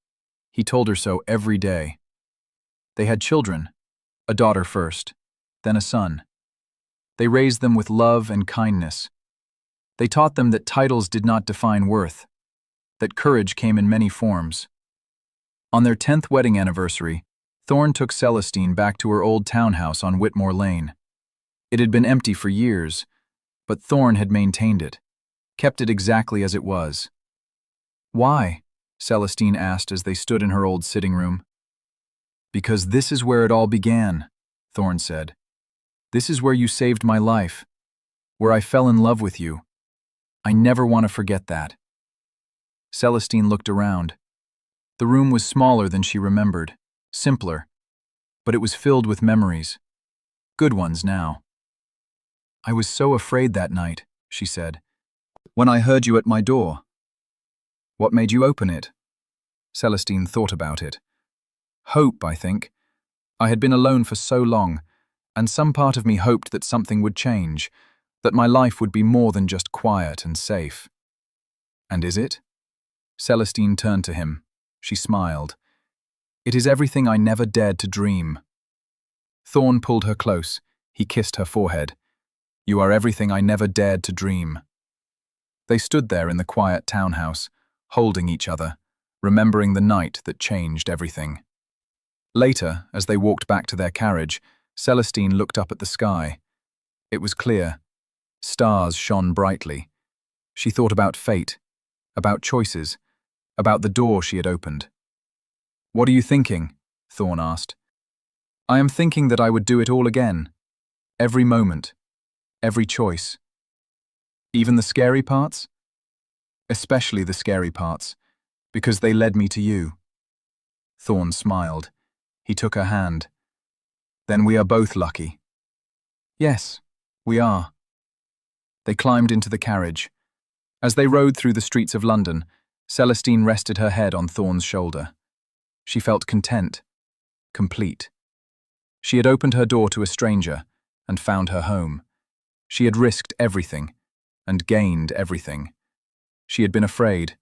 He told her so every day. They had children, a daughter first, then a son. They raised them with love and kindness. They taught them that titles did not define worth, that courage came in many forms. On their 10th wedding anniversary, Thorne took Celestine back to her old townhouse on Whitmore Lane. It had been empty for years, but Thorne had maintained it, kept it exactly as it was. "Why?" Celestine asked as they stood in her old sitting room. "Because this is where it all began," Thorne said. "This is where you saved my life, where I fell in love with you. I never want to forget that." Celestine looked around. The room was smaller than she remembered, simpler, but it was filled with memories. Good ones now. "I was so afraid that night," she said, "when I heard you at my door." "What made you open it?" Celestine thought about it. "Hope, I think. I had been alone for so long, and some part of me hoped that something would change, that my life would be more than just quiet and safe." "And is it?" Celestine turned to him. She smiled. "It is everything I never dared to dream." Thorne pulled her close. He kissed her forehead. "You are everything I never dared to dream." They stood there in the quiet townhouse, holding each other, remembering the night that changed everything. Later, as they walked back to their carriage, Celestine looked up at the sky. It was clear. Stars shone brightly. She thought about fate, about choices, about the door she had opened. "What are you thinking?" Thorne asked. "I am thinking that I would do it all again. Every moment. Every choice. Even the scary parts? Especially the scary parts, because they led me to you." Thorne smiled. He took her hand. "Then we are both lucky." "Yes, we are." They climbed into the carriage. As they rode through the streets of London, Celestine rested her head on Thorne's shoulder. She felt content, complete. She had opened her door to a stranger and found her home. She had risked everything and gained everything. She had been afraid,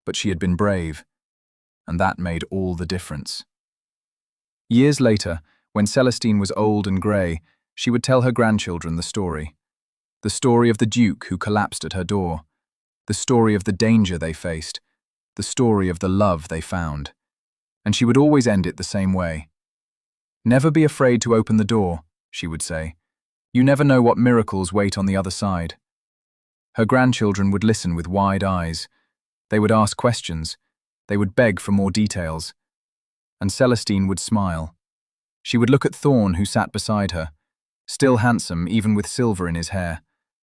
but she had been brave, and that made all the difference. Years later, when Celestine was old and grey, she would tell her grandchildren the story. The story of the Duke who collapsed at her door. The story of the danger they faced. The story of the love they found. And she would always end it the same way. "Never be afraid to open the door," she would say. "You never know what miracles wait on the other side." Her grandchildren would listen with wide eyes. They would ask questions. They would beg for more details. And Celestine would smile. She would look at Thorne, who sat beside her, still handsome even with silver in his hair,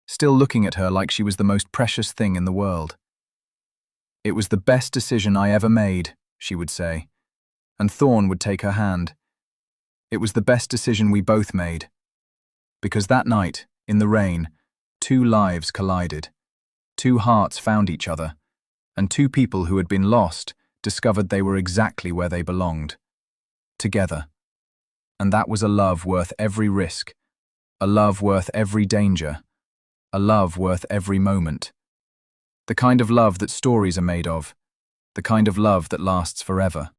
still looking at her like she was the most precious thing in the world. "It was the best decision I ever made," she would say. And Thorne would take her hand. "It was the best decision we both made." Because that night, in the rain, two lives collided. Two hearts found each other, and two people who had been lost discovered they were exactly where they belonged. Together. And that was a love worth every risk, a love worth every danger, a love worth every moment. The kind of love that stories are made of, the kind of love that lasts forever.